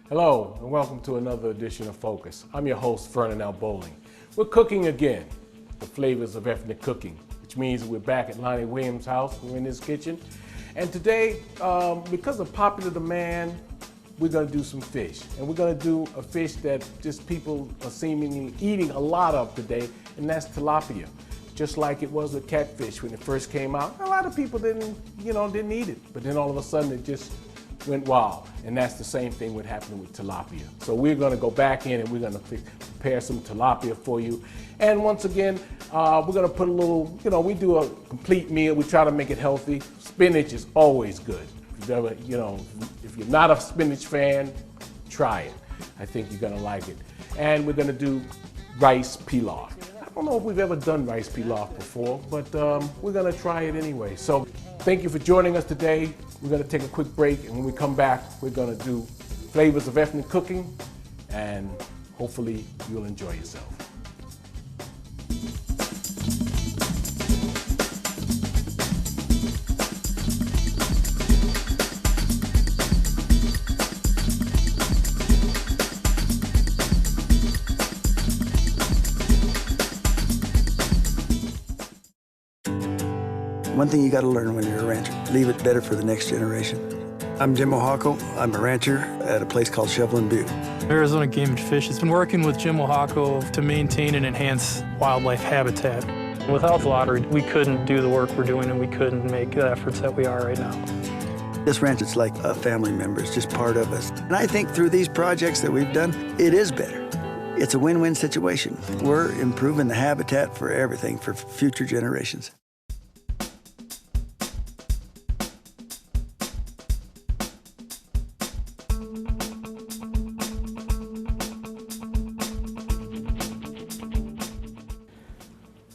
Hello, and welcome to another edition of Focus. I'm your host, Vernon L. Bolling. We're cooking again, the flavors of ethnic cooking, which means we're back at Lonnie Wiliams' house. We're in his kitchen. And today, because of popular demand, we're gonna do some fish. And we're gonna do a fish that just people are seemingly eating a lot of today, and that's tilapia. Just like it was with catfish when it first came out. A lot of people didn't eat it. But then all of a sudden it just went wild. And that's the same thing would happen with tilapia. So we're gonna go back in and we're gonna prepare some tilapia for you. And once again, we're gonna put a little, we do a complete meal. We try to make it healthy. Spinach is always good. If you've ever, if you're not a spinach fan, try it. I think you're gonna like it. And we're gonna do rice pilaf. I don't know if we've ever done rice pilaf before, but we're gonna try it anyway. So thank you for joining us today. We're gonna take a quick break, and when we come back, we're gonna do flavors of ethnic cooking, and hopefully you'll enjoy yourself. One thing you got to learn when you're a rancher, leave it better for the next generation. I'm Jim Ohako. I'm a rancher at a place called Shovelin Butte. Arizona Game and Fish has been working with Jim Ohako to maintain and enhance wildlife habitat. Without the lottery, we couldn't do the work we're doing, and we couldn't make the efforts that we are right now. This ranch, it's like a family member. It's just part of us. And I think through these projects that we've done, it is better. It's a win-win situation. We're improving the habitat for everything for future generations.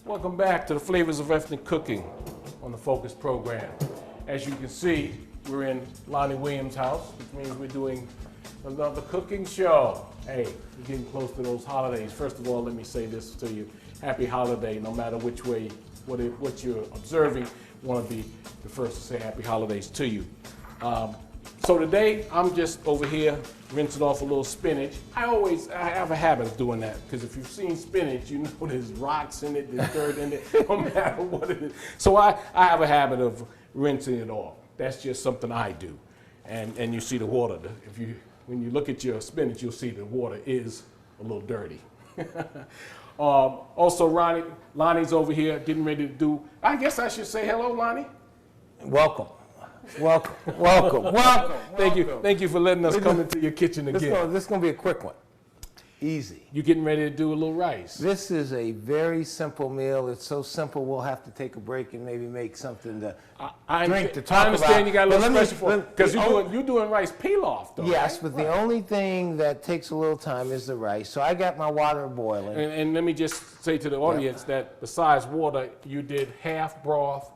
Welcome back to the Flavors of Ethnic Cooking on the Focus program. As you can see, we're in Lonnie Wiliams' house, which means we're doing another cooking show. Hey, we're getting close to those holidays. First of all, let me say this to you. Happy holiday, no matter which way, what you're observing. I want to be the first to say happy holidays to you. So today, I'm just over here rinsing off a little spinach. I have a habit of doing that, because if you've seen spinach, you know there's rocks in it, there's dirt in it, no matter what it is. So I have a habit of rinsing it off. That's just something I do. And you see the water. When you look at your spinach, you'll see the water is a little dirty. Also, Lonnie's over here getting ready to do, I guess I should say hello, Lonnie. Welcome. Welcome, welcome, welcome. Thank you for letting us come into your kitchen again. This is going to be a quick one. Easy. You're getting ready to do a little rice. This is a very simple meal. It's so simple we'll have to take a break and maybe make something to drink to talk about. I understand you got a little special for it, because you're doing rice pilaf, though. Yes, right? But the only thing that takes a little time is the rice. So I got my water boiling. And let me just say to the audience that besides water, you did half broth,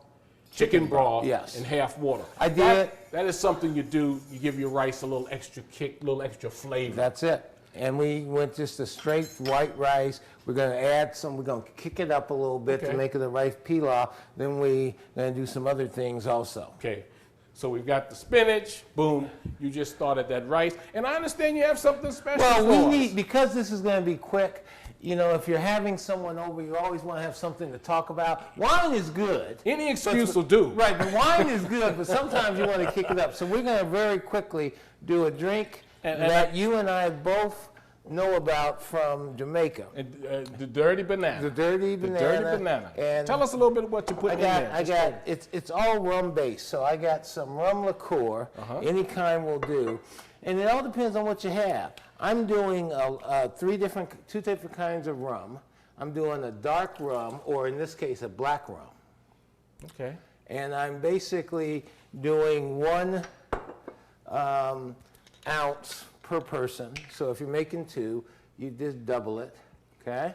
chicken broth, yes, and half water. I did. That is something you do. You give your rice a little extra kick, a little extra flavor. That's it. And we went just a straight white rice. We're going to add some, we're going to kick it up a little bit to make it a rice pilaf. Then we're going to do some other things also. Okay. So we've got the spinach, boom, you just started that rice. And I understand you have something special for us. Because this is going to be quick, if you're having someone over, you always want to have something to talk about. Wine is good. Any excuse will do. Right, the wine is good, but sometimes you want to kick it up. So we're going to very quickly do a drink that you and I both know about from Jamaica. The dirty banana. The dirty banana. The dirty banana. And tell us a little bit of what you put in there. It's all rum based. So I got some rum liqueur. Any kind will do. And it all depends on what you have. I'm doing two different kinds of rum. I'm doing a dark rum, or in this case, a black rum. Okay. And I'm basically doing 1 ounce per person. So if you're making 2, you just double it, okay?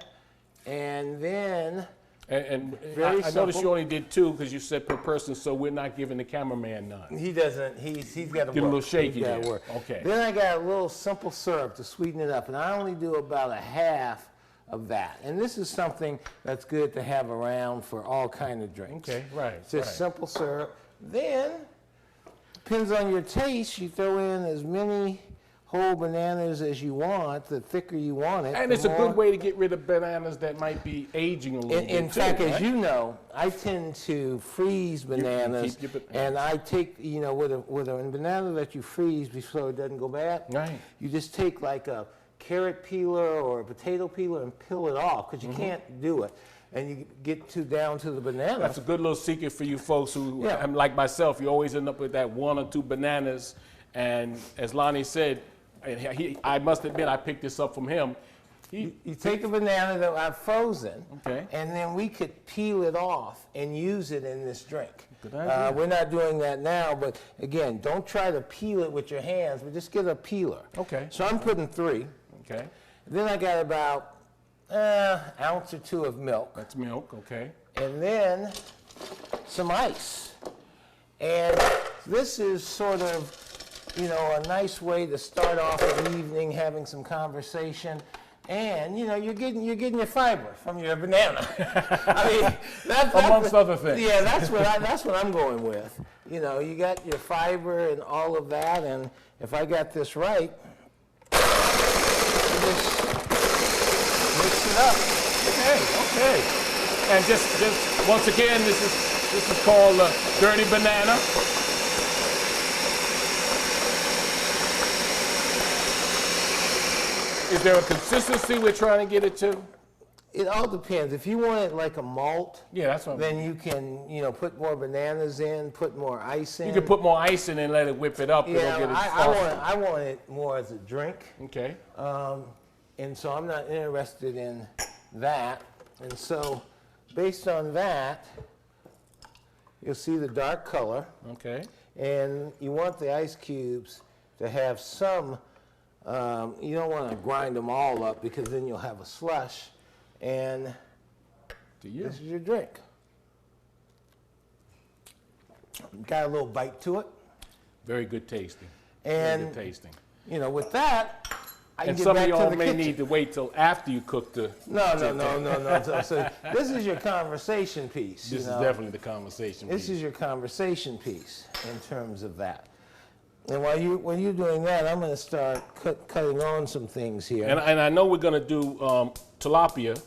And then And I noticed you only did 2 because you said per person, so we're not giving the cameraman none. He doesn't. He's got to work. Get a little shaky He's there. got to work. Okay. Then I got a little simple syrup to sweeten it up, and I only do about a half of that. And this is something that's good to have around for all kind of drinks. Okay, right. It's just simple syrup. Then, depends on your taste, you throw in as many whole bananas as you want, the thicker you want it. And it's a good way to get rid of bananas that might be aging a little bit. In fact, as you know, I tend to freeze bananas, keep your and I take, you know, with a banana that you freeze before it doesn't go bad, Right. you just take like a carrot peeler or a potato peeler and peel it off, because you can't do it. And you get down to the banana. That's a good little secret for you folks who, Yeah. like myself, you always end up with that 1 or 2 bananas. And as Lonnie said, and I must admit, I picked this up from him. You take a banana that I've frozen, Okay. and then we could peel it off and use it in this drink. Good idea. We're not doing that now, but again, don't try to peel it with your hands, but just get a peeler. Okay. So I'm putting 3. Okay, Then I got about ounce or 2 of milk, that's milk, okay. and then some ice. And this is sort of, you know, a nice way to start off an evening having some conversation. And, you know, you're getting your fiber from your banana. I mean, that's Amongst other things. Yeah, that's what I'm going with. You know, you got your fiber and all of that, and if I got this right, just mix it up. Okay. And just once again, this is called Dirty Banana. Is there a consistency we're trying to get it to? It all depends. If you want it like a malt, Yeah, that's what then you can, you know, put more bananas in, put more ice in. you can put more ice in and let it whip it up. Yeah, It'll get it I want it more as a drink, Okay. and so I'm not interested in that. And so, based on that, you'll see the dark color, Okay. and you want the ice cubes to have some. You don't want to grind them all up, because then you'll have a slush. And Do you? this is your drink. Got a little bite to it. Very good tasting. And, Very good tasting. you know, with that, I can And get some of back to y'all the may kitchen. need to wait till after you cook the. No. So this is your conversation piece. This you is know? definitely the conversation This piece. is your conversation piece in terms of that. And when you're doing that, I'm going to start cutting on some things here. And I know we're going to do tilapia.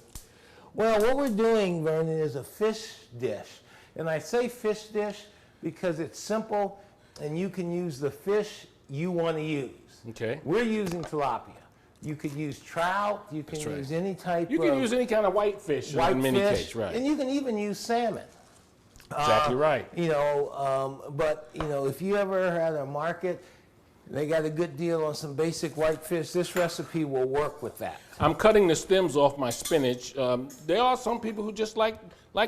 Well, what we're doing, Vernon, is a fish dish. And I say fish dish because it's simple, and you can use the fish you want to use. Okay. We're using tilapia. You could use trout. You can That's right. use any type You of can use any kind of white fish white in many fish, cases, right? and you can even use salmon. Exactly right. You know, but you know, if you ever had a market, they got a good deal on some basic white fish, this recipe will work with that. I'm cutting the stems off my spinach. There are some people who just like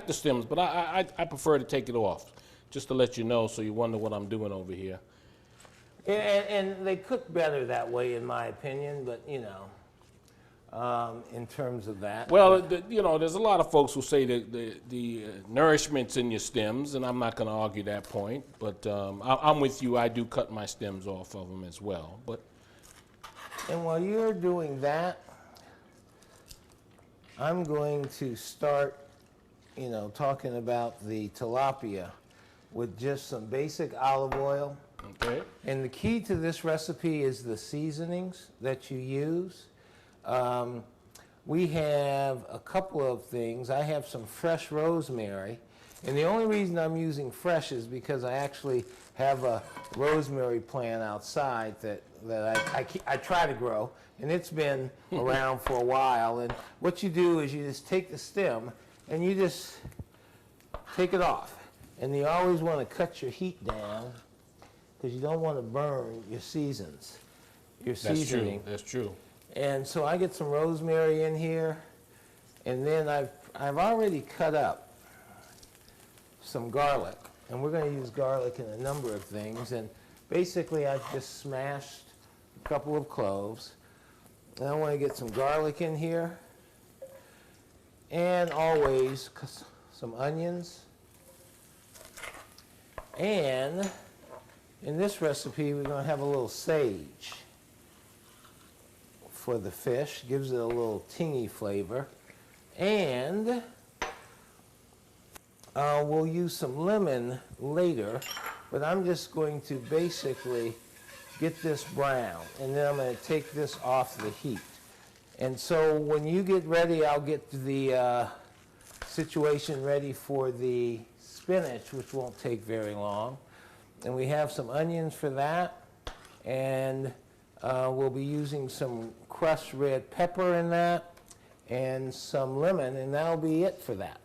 the stems, but I prefer to take it off, just to let you know, so you wonder what I'm doing over here. And they cook better that way, in my opinion, but you know, in terms of that. Well, you know, there's a lot of folks who say the nourishment's in your stems, and I'm not going to argue that point. But I'm with you. I do cut my stems off of them as well. But And while you're doing that, I'm going to start, you know, talking about the tilapia with just some basic olive oil. okay, And the key to this recipe is the seasonings that you use. We have a couple of things. I have some fresh rosemary, and the only reason I'm using fresh is because I actually have a rosemary plant outside that I try to grow, and it's been around for a while. And what you do is you just take the stem and you just take it off, and you always want to cut your heat down, because you don't want to burn your seasons, your that's seasoning. true. That's true. And so I get some rosemary in here, and then I've already cut up some garlic, and we're going to use garlic in a number of things. And basically, I've just smashed a couple of cloves, and I want to get some garlic in here, and always some onions. And in this recipe, we're going to have a little sage for the fish, gives it a little tingy flavor. And we'll use some lemon later, but I'm just going to basically get this brown, and then I'm going to take this off the heat. And so when you get ready, I'll get the situation ready for the spinach, which won't take very long. And we have some onions for that, and we'll be using some crushed red pepper in that, and some lemon, and that'll be it for that.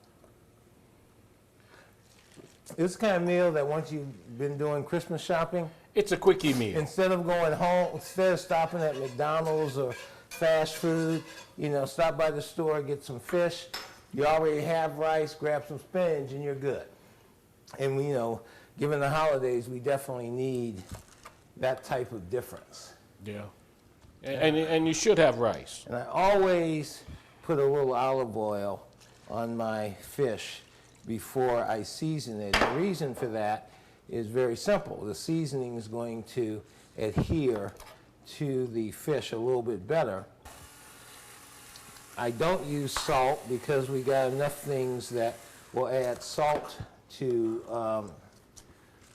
This kind of meal that once you've been doing Christmas shopping, It's a quickie meal. instead of going home, instead of stopping at McDonald's or fast food, stop by the store, get some fish. You already have rice, grab some spinach, and you're good. And given the holidays, we definitely need that type of difference. Yeah. And you should have rice. And I always put a little olive oil on my fish before I season it. The reason for that is very simple. The seasoning is going to adhere to the fish a little bit better. I don't use salt because we got enough things that will add salt to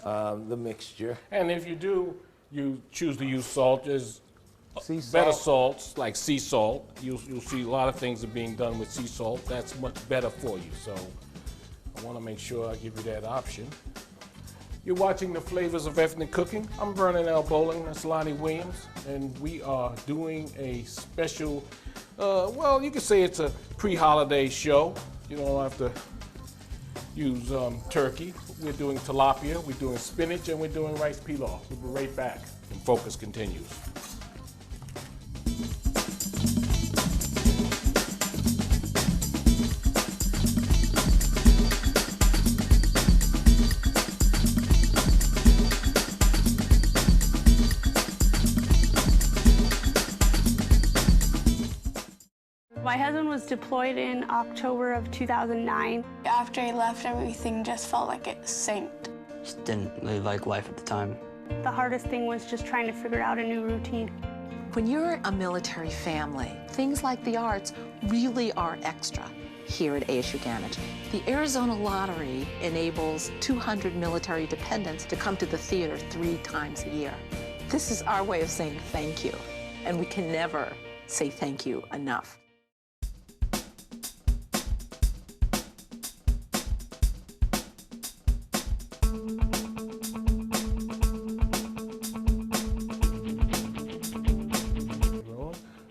the mixture. And if you choose to use salt, there's Sea better salt. salts like sea salt. You'll see a lot of things are being done with sea salt. That's much better for you. So I want to make sure I give you that option. You're watching The Flavors of Ethnic Cooking. I'm Vernon L. Bolling. That's Lonnie Wiliams. And we are doing a special, well, you could say it's a pre-holiday show. You don't have to use turkey. We're doing tilapia, we're doing spinach, and we're doing rice pilaf. We'll be right back, and Focus continues. My husband was deployed in October of 2009. After he left, everything just felt like it sank. Just didn't really like life at the time. The hardest thing was just trying to figure out a new routine. When you're a military family, things like the arts really are extra here at ASU Ganage. The Arizona Lottery enables 200 military dependents to come to the theater 3 times a year. This is our way of saying thank you, and we can never say thank you enough.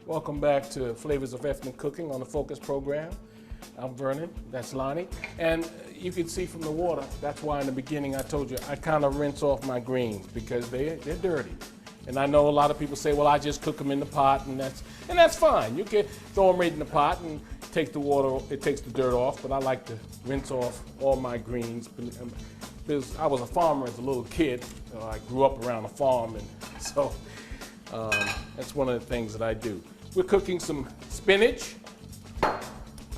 Welcome back to Flavors of Ethnic Cooking on the Focus program. I'm Vernon, that's Lonnie. And you can see from the water, that's why in the beginning I told you I kind of rinse off my greens because they're dirty. And I know a lot of people say, well, I just cook them in the pot, and that's fine. You can throw them right in the pot and take the water, it takes the dirt off, but I like to rinse off all my greens because I was a farmer as a little kid. I grew up around a farm, and so that's one of the things that I do. We're cooking some spinach.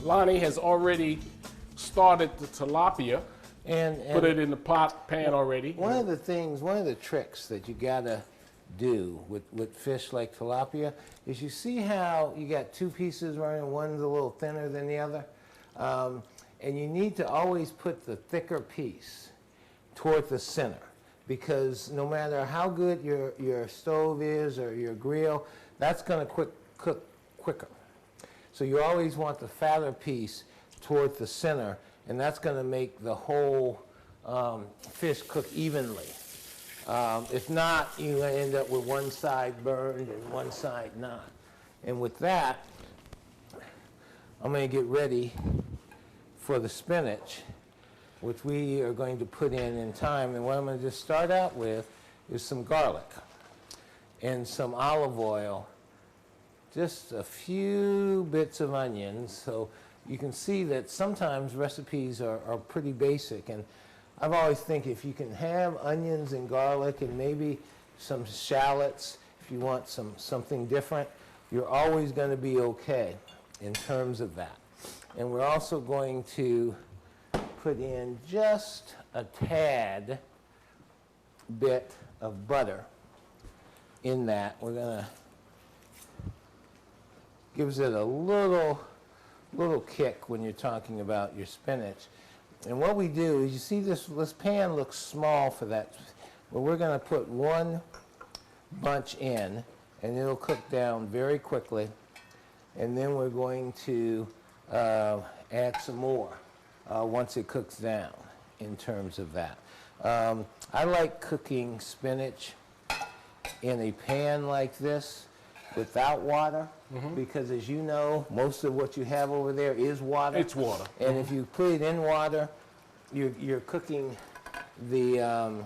Lonnie has already started the tilapia. And put it in the pan already. One of the tricks that you gotta do with fish like tilapia is you see how you got 2 pieces running, one's a little thinner than the other, and you need to always put the thicker piece toward the center, because no matter how good your stove is or your grill, that's gonna cook quicker. So you always want the fatter piece toward the center, and that's going to make the whole fish cook evenly. If not, you end up with one side burned and one side not. And with that, I'm going to get ready for the spinach, which we are going to put in time. And what I'm going to just start out with is some garlic and some olive oil, just a few bits of onions. So you can see that sometimes recipes are pretty basic, and I've always think if you can have onions and garlic and maybe some shallots, if you want something different, you're always going to be okay in terms of that. And we're also going to put in just a tad bit of butter in that. We're going to gives it a little kick when you're talking about your spinach. And what we do is, you see this pan looks small for that. Well, we're going to put 1 bunch in, and it'll cook down very quickly. And then we're going to add some more once it cooks down in terms of that. I like cooking spinach in a pan like this without water, because as you know, most of what you have over there is water. It's water. And if you put it in water, you're cooking the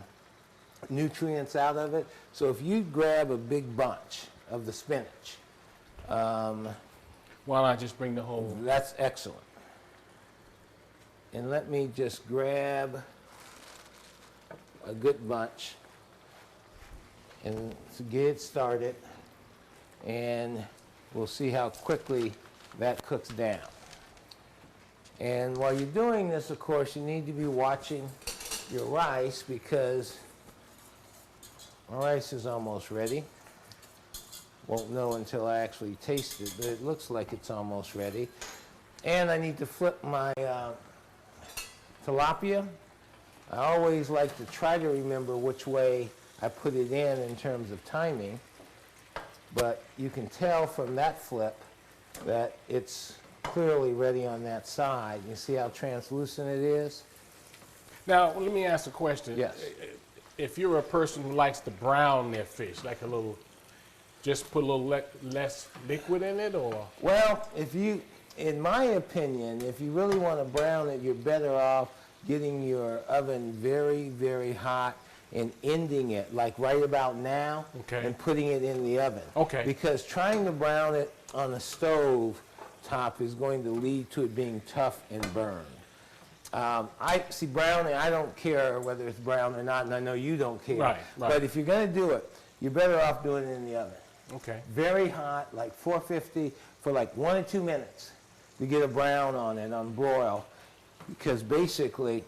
nutrients out of it. So if you grab a big bunch of the spinach, Why not just bring the whole? that's excellent. And let me just grab a good bunch and to get it started, and we'll see how quickly that cooks down. And while you're doing this, of course, you need to be watching your rice, because my rice is almost ready. Won't know until I actually taste it, but it looks like it's almost ready. And I need to flip my tilapia. I always like to try to remember which way I put it in terms of timing, but you can tell from that flip that it's clearly ready on that side. You see how translucent it is? Now, let me ask a question. Yes. If you're a person who likes to brown their fish, like a little, just put a little less liquid in it, or? Well, in my opinion, if you really want to brown it, you're better off getting your oven very, very hot and ending it like right about now, Okay. and putting it in the oven. Okay. Because trying to brown it on a stove top is going to lead to it being tough and burned. I see browning, I don't care whether it's brown or not, and I know you don't care. Right. But if you're going to do it, you're better off doing it in the oven. Okay. Very hot, like 450 for like 1 or 2 minutes to get a brown on it on broil. Because basically,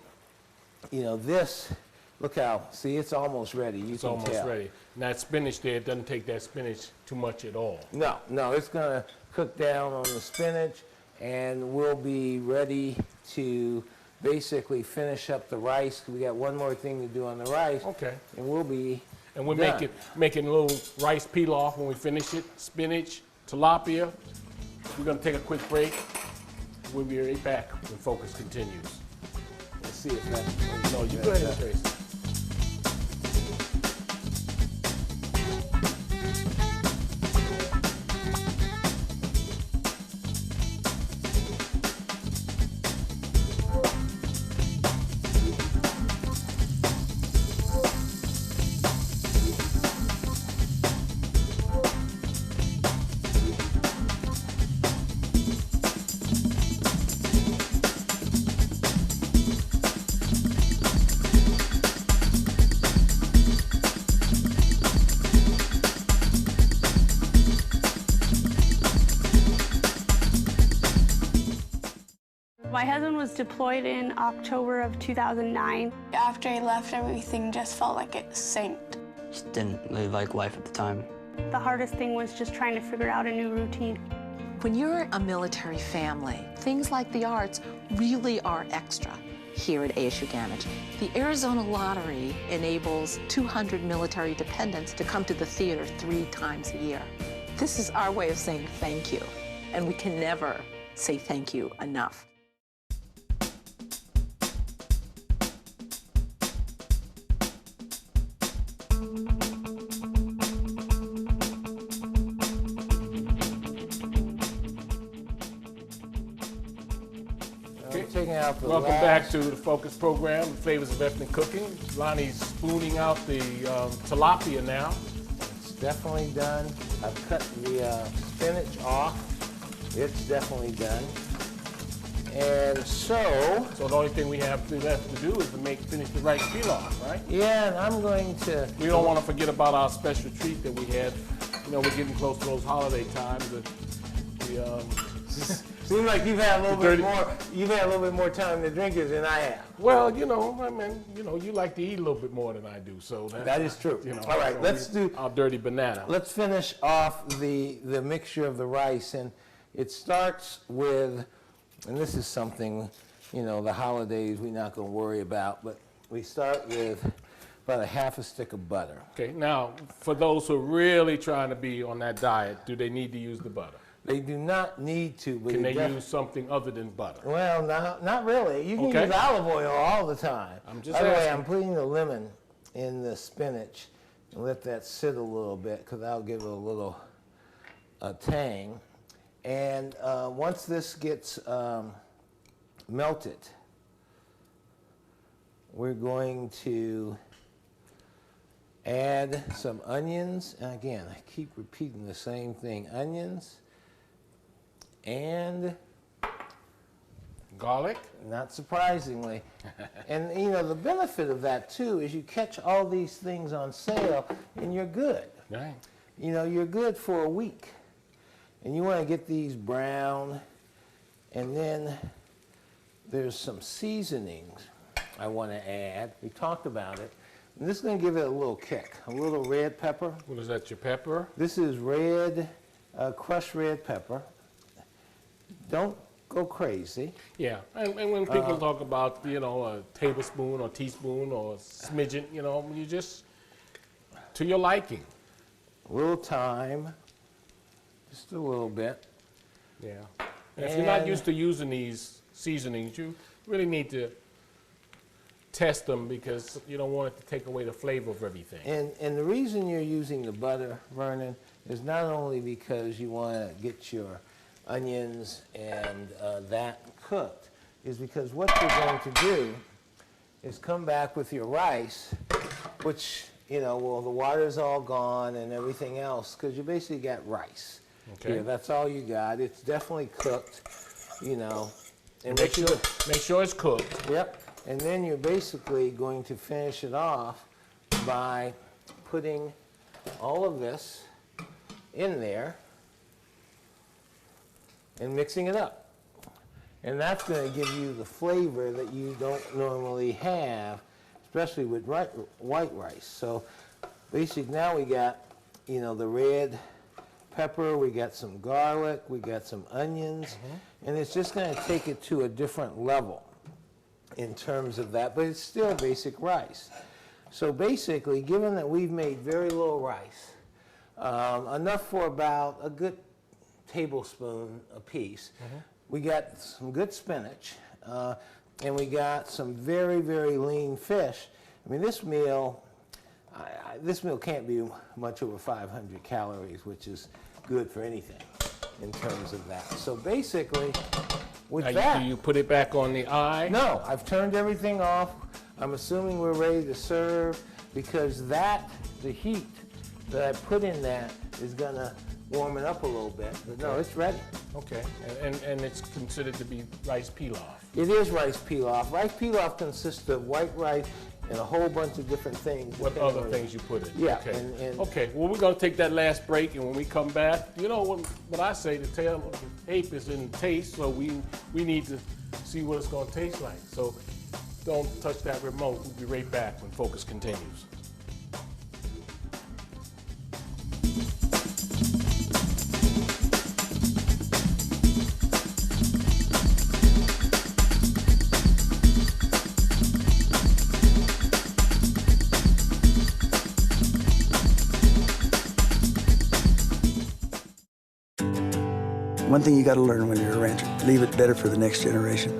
this, look how, see, it's almost ready. You It's can almost tell. ready. Now, that spinach there, it doesn't take that spinach too much at all. No, it's going to cook down on the spinach, and we'll be ready to basically finish up the rice. We got one more thing to do on the rice. Okay. And we'll be And we're done. making a little rice pilaf when we finish it. Spinach, tilapia. We're going to take a quick break. We'll be right back when Focus continues. Let's see if that's... No, you go ahead, Tracy. My husband was deployed in October of 2009. After he left, everything just felt like it sank. Just didn't really like life at the time. The hardest thing was just trying to figure out a new routine. When you're a military family, things like the arts really are extra here at ASU Ganage. The Arizona Lottery enables 200 military dependents to come to the theater 3 times a year. This is our way of saying thank you, and we can never say thank you enough. Taking out the Welcome last- back to the Focus program, the Flavors of Ethnic Cooking. Lonnie's spooning out the tilapia now. It's definitely done. I've cut the spinach off. It's definitely done. And so, So the only thing we have left to do is to finish the rice pilaf, right? yeah, and I'm going to... We don't want to forget about our special treat that we had. We're getting close to those holiday times. Seems like you've had a little Dirty- bit more. You've had a little bit more time to drink it than I have. Well, you like to eat a little bit more than I do, so That is true. All right, so let's do. our dirty banana. Let's finish off the mixture of the rice, and it starts with, and this is something, the holidays we're not going to worry about, but we start with about a half a stick of butter. Okay, now, for those who are really trying to be on that diet, do they need to use the butter? They do not need to. But Can they use something other than butter? Well, not really. You can use olive oil all the time. I'm just By the way, asking. I'm putting the lemon in the spinach and let that sit a little bit because that'll give it a little tang. And once this gets melted, we're going to add some onions. And again, I keep repeating the same thing. Onions and garlic? Not surprisingly. And you know, the benefit of that too is you catch all these things on sale and you're good. Right. You know, you're good for a week. And you want to get these brown. And then there's some seasonings I want to add. We talked about it. And this is going to give it a little kick. A little red pepper. What is that, your pepper? This is red, crushed red pepper. Don't go crazy. Yeah, and when people talk about, you know, a tablespoon or teaspoon or smidgen, you know, you just, to your liking. A little thyme, just a little bit. Yeah. And if you're not used to using these seasonings, you really need to test them because you don't want it to take away the flavor of everything. And the reason you're using the butter, Vernon, is not only because you want to get your onions and that cooked, is because what you're going to do is come back with your rice, which, you know, well, the water's all gone and everything else, because you basically got rice. Okay. Here, that's all you got. It's definitely cooked, you know. And Make sure it's cooked. Yep. And then you're basically going to finish it off by putting all of this in there and mixing it up. And that's going to give you the flavor that you don't normally have, especially with white rice. So basically now we got, you know, the red pepper, we got some garlic, we got some onions, and it's just going to take it to a different level in terms of that, but it's still basic rice. So basically, given that we've made very little rice, enough for about a good tablespoon apiece, we got some good spinach, and we got some very, very lean fish. I mean, this meal can't be much over 500 calories, which is good for anything in terms of that. So basically, with that, do you put it back on the eye? No, I've turned everything off. I'm assuming we're ready to serve because the heat that I put in that is gonna warm it up a little bit. But no, it's ready. Okay, and it's considered to be rice pilaf. It is rice pilaf. Rice pilaf consists of white rice and a whole bunch of different things. What other things you put in? Yeah. Okay. Okay. Well, we're gonna take that last break, and when we come back, you know what I say: the tail of the ape is in taste. So we need to see what it's gonna taste like. So don't touch that remote. We'll be right back when Focus continues. One thing you got to learn when you're a rancher, leave it better for the next generation.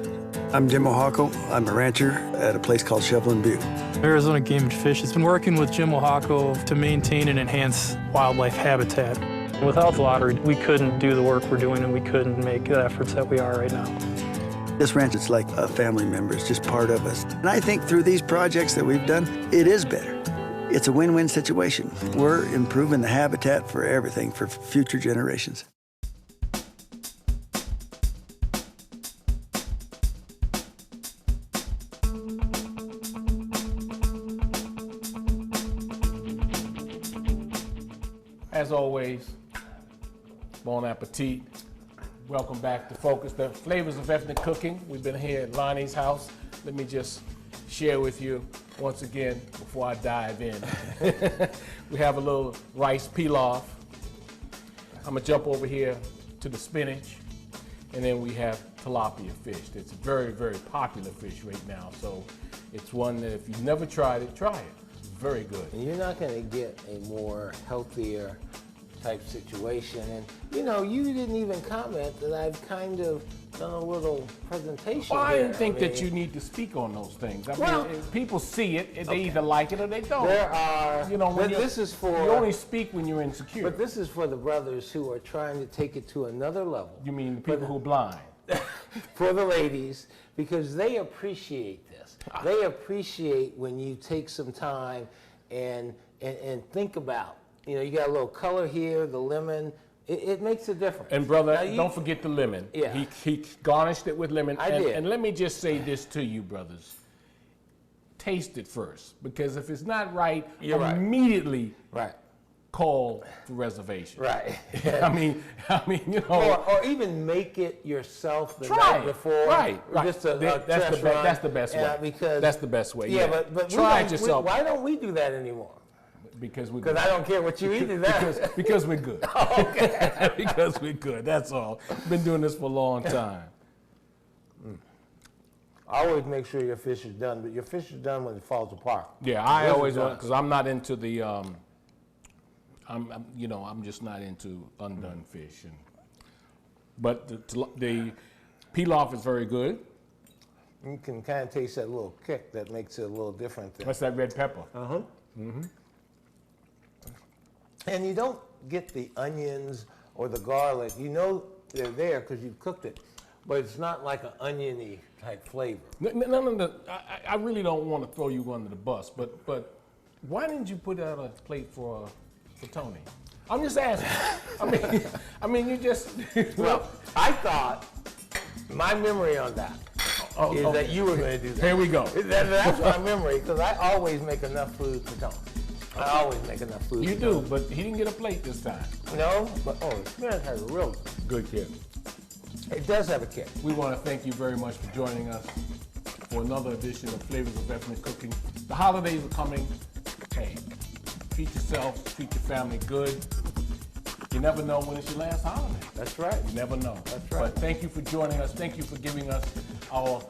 I'm Jim Ohako. I'm a rancher at a place called Shovelin Butte. Arizona Game and Fish has been working with Jim Ohako to maintain and enhance wildlife habitat. Without the lottery, we couldn't do the work we're doing and we couldn't make the efforts that we are right now. This ranch, it's like a family member. It's just part of us. And I think through these projects that we've done, it is better. It's a win-win situation. We're improving the habitat for everything for future generations. As always, bon appetit. Welcome back to Focus, the flavors of ethnic cooking. We've been here at Lonnie's house. Let me just share with you once again before I dive in. We have a little rice pilaf. I'm gonna jump over here to the spinach, and then we have tilapia fish. It's a very, very popular fish right now. So it's one that if you've never tried it, try it. It's very good. And you're not going to get a more healthier type situation. And you know, you didn't even comment that I've kind of done a little presentation. Well, I here. didn't think that mean, you need to speak on those things. I Well, mean, people see it, they either like it or they don't. there are, You know, when this is for, you only speak when you're insecure. but this is for the brothers who are trying to take it to another level. You mean the people who are blind? For the ladies, because they appreciate this. They appreciate when you take some time and think about, you know, you got a little color here, the lemon, it makes a difference. And brother, Now, don't forget the lemon. Yeah. He garnished it with lemon. I and, did. And let me just say this to you, brothers. Taste it first, because if it's not right, You're right. immediately Right, call for reservation. right. I mean, you know. Or even make it yourself the Try night it. before. Right. Just a That's test run. that's the best way. Because, That's the best way. yeah, but try it yourself. why don't we do that anymore? Because we're Because good. I don't care what you eat. Because we're good. Okay. Because we're good. That's all. Been doing this for a long time. I always make sure your fish is done, but your fish is done when it falls apart. Yeah, I Yours is always done. want, because I'm not into the. I'm just not into undone fish. But the pilaf is very good. You can kind of taste that little kick that makes it a little different. That's that red pepper. And you don't get the onions or the garlic. You know they're there because you've cooked it, but it's not like an oniony type flavor. No. I really don't want to throw you under the bus, but why didn't you put out a plate for Tony? I'm just asking. I mean, you just. Well, I thought my memory on that is that you were going to do that. Here we go. That's my memory, because I always make enough food for Tony. I always make enough food. You for do, Tony. but he didn't get a plate this time. No, but Smith has a real. Good kid. It does have a kick. We want to thank you very much for joining us for another edition of Flavors of Ethnic Cooking. The holidays are coming. Hey, treat yourself, treat your family good. You never know when it's your last holiday. That's right. You never know. That's right. But thank you for joining us. Thank you for giving us our,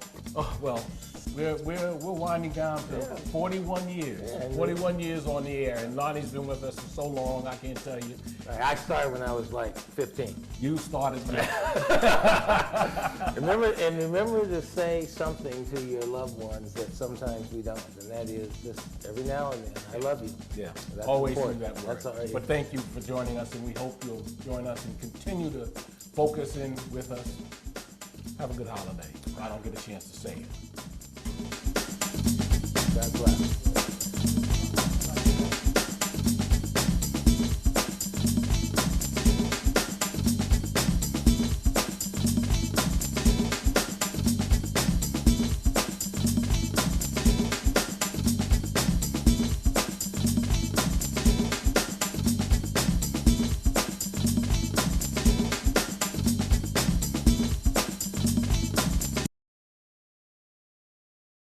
we're winding down to 41 years. Yeah, 41 years on the air, and Lonnie's been with us for so long, I can't tell you. I started when I was like 15. You started late. Remember to say something to your loved ones that sometimes we don't, and that is just every now and then, I love you. Yeah, That's always do important. that word. That's all right. But thank you for joining us, and we hope you'll join us and continue to focus in with us. Have a good holiday. I don't get a chance to say it.